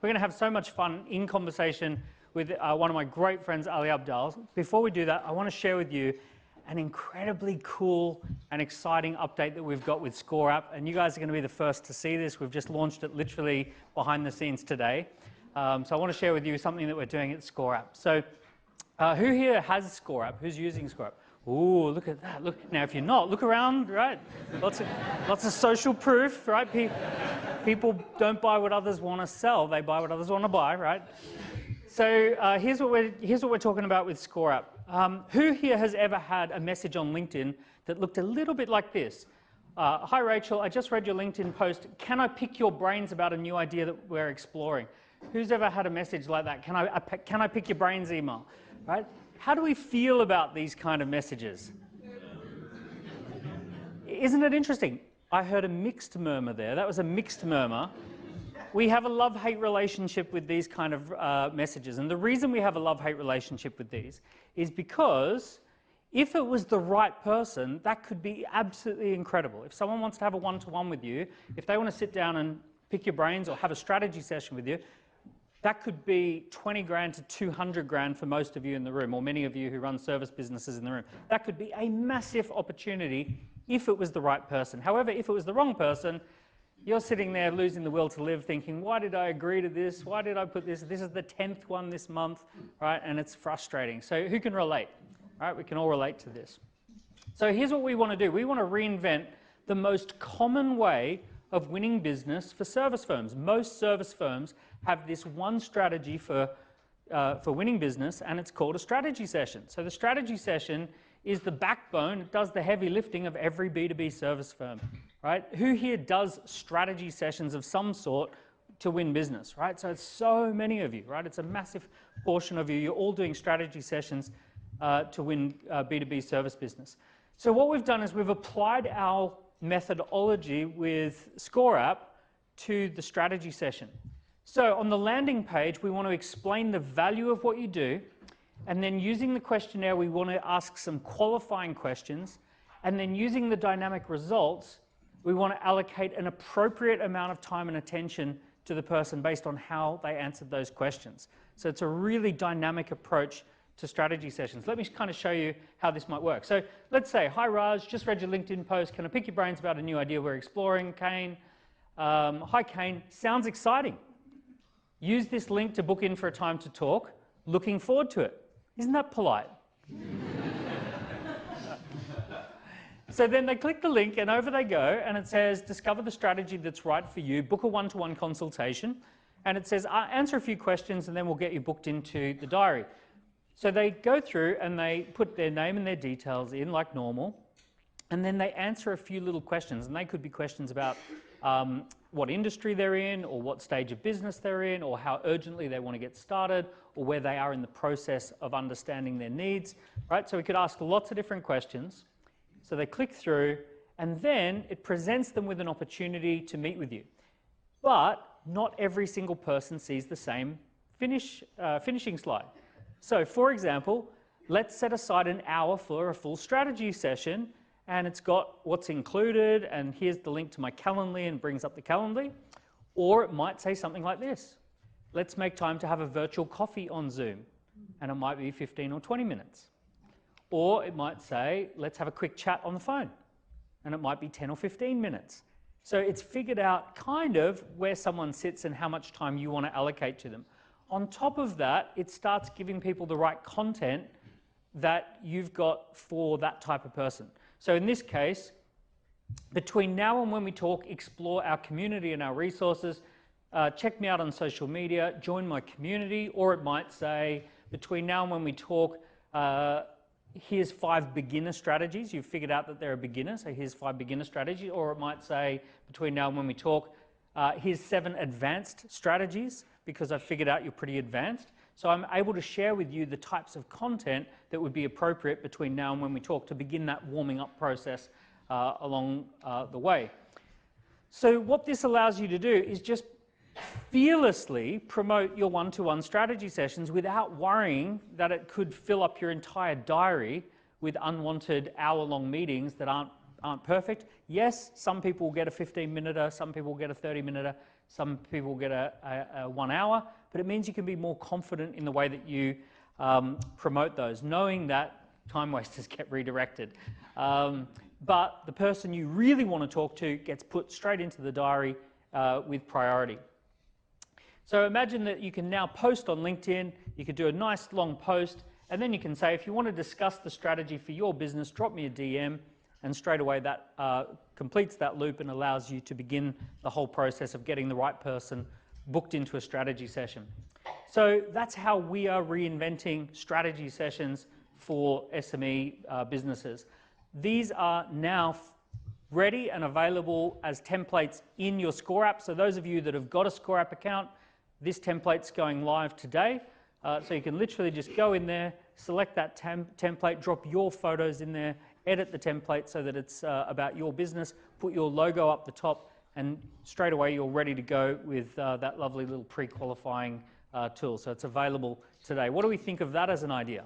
We're going to have so much fun in conversation with one of my great friends, Ali Abdal. Before we do that, I want to share with you an incredibly cool and exciting update that we've got with ScoreApp. And you guys are going to be the first to see this. We've just launched it literally behind the scenes today. So I want to share with you something that we're doing at ScoreApp. So who here has ScoreApp? Who's using ScoreApp? Ooh, look at that. Look now, if you're not, look around, right? Lots of social proof, right? People don't buy what others want to sell; they buy what others want to buy, right? So here's what we're talking about with ScoreApp. Who here has ever had a message on LinkedIn that looked a little bit like this? Hi Rachel, I just read your LinkedIn post. Can I pick your brains about a new idea that we're exploring? Who's ever had a message like that? Can I pick your brains email? Right? How do we feel about these kind of messages? Isn't it interesting? I heard a mixed murmur there. That was a mixed murmur. We have a love-hate relationship with these kind of messages. And the reason we have a love-hate relationship with these is because if it was the right person, that could be absolutely incredible. If someone wants to have a one-to-one with you, if they want to sit down and pick your brains or have a strategy session with you, that could be 20 grand to 200 grand for most of you in the room, or many of you who run service businesses in the room. That could be a massive opportunity if it was the right person. However, if it was the wrong person, you're sitting there losing the will to live thinking, why did I agree to this? Why did I put this? This is the 10th one this month, right? And it's frustrating. So who can relate? Right? We can all relate to this. So here's what we want to do. We want to reinvent the most common way of winning business for service firms. Most service firms have this one strategy for winning business, and it's called a strategy session. So the strategy session is the backbone, it does the heavy lifting of every B2B service firm, right? Who here does strategy sessions of some sort to win business, right? So it's so many of you, right? It's a massive portion of you. You're all doing strategy sessions to win B2B service business. So what we've done is we've applied our methodology with ScoreApp to the strategy session. So on the landing page, we want to explain the value of what you do, and then using the questionnaire, we want to ask some qualifying questions, and then using the dynamic results, we want to allocate an appropriate amount of time and attention to the person based on how they answered those questions. So it's a really dynamic approach to strategy sessions. Let me kind of show you how this might work. So let's say, hi Raj, just read your LinkedIn post. Can I pick your brains about a new idea we're exploring? Kane. Hi Kane, sounds exciting. Use this link to book in for a time to talk. Looking forward to it. Isn't that polite? So then they click the link and over they go, and it says, discover the strategy that's right for you, book a one-to-one consultation, and it says, answer a few questions and then we'll get you booked into the diary. So they go through and they put their name and their details in like normal, and then they answer a few little questions, and they could be questions about what industry they're in, or what stage of business they're in, or how urgently they want to get started, or where they are in the process of understanding their needs, right? So we could ask lots of different questions. So they click through, and then it presents them with an opportunity to meet with you. But not every single person sees the same finishing slide. So for example, let's set aside an hour for a full strategy session, and it's got what's included, and here's the link to my Calendly, and brings up the Calendly. Or it might say something like this. Let's make time to have a virtual coffee on Zoom, and it might be 15 or 20 minutes. Or it might say, let's have a quick chat on the phone, and it might be 10 or 15 minutes. So it's figured out kind of where someone sits and how much time you want to allocate to them. On top of that, it starts giving people the right content that you've got for that type of person. So in this case, between now and when we talk, explore our community and our resources, check me out on social media, join my community, or it might say, between now and when we talk, here's 5 beginner strategies. You've figured out that they're a beginner, so here's 5 beginner strategies. Or it might say, between now and when we talk, here's 7 advanced strategies, because I've figured out you're pretty advanced. So I'm able to share with you the types of content that would be appropriate between now and when we talk to begin that warming up process along the way. So what this allows you to do is just fearlessly promote your one-to-one strategy sessions without worrying that it could fill up your entire diary with unwanted hour-long meetings that aren't perfect. Yes, some people will get a 15-minute, some people will get a 30-minute. Some people get a 1 hour, but it means you can be more confident in the way that you promote those, knowing that time wasters get redirected. But the person you really want to talk to gets put straight into the diary with priority. So imagine that you can now post on LinkedIn, you could do a nice long post, and then you can say, if you want to discuss the strategy for your business, drop me a DM, and straight away that completes that loop and allows you to begin the whole process of getting the right person booked into a strategy session. So that's how we are reinventing strategy sessions for SME businesses. These are now ready and available as templates in your ScoreApp. So those of you that have got a ScoreApp account, this template's going live today. So you can literally just go in there, select that template, drop your photos in there, edit the template so that it's about your business, put your logo up the top, and straight away you're ready to go with that lovely little pre-qualifying tool. So it's available today. What do we think of that as an idea?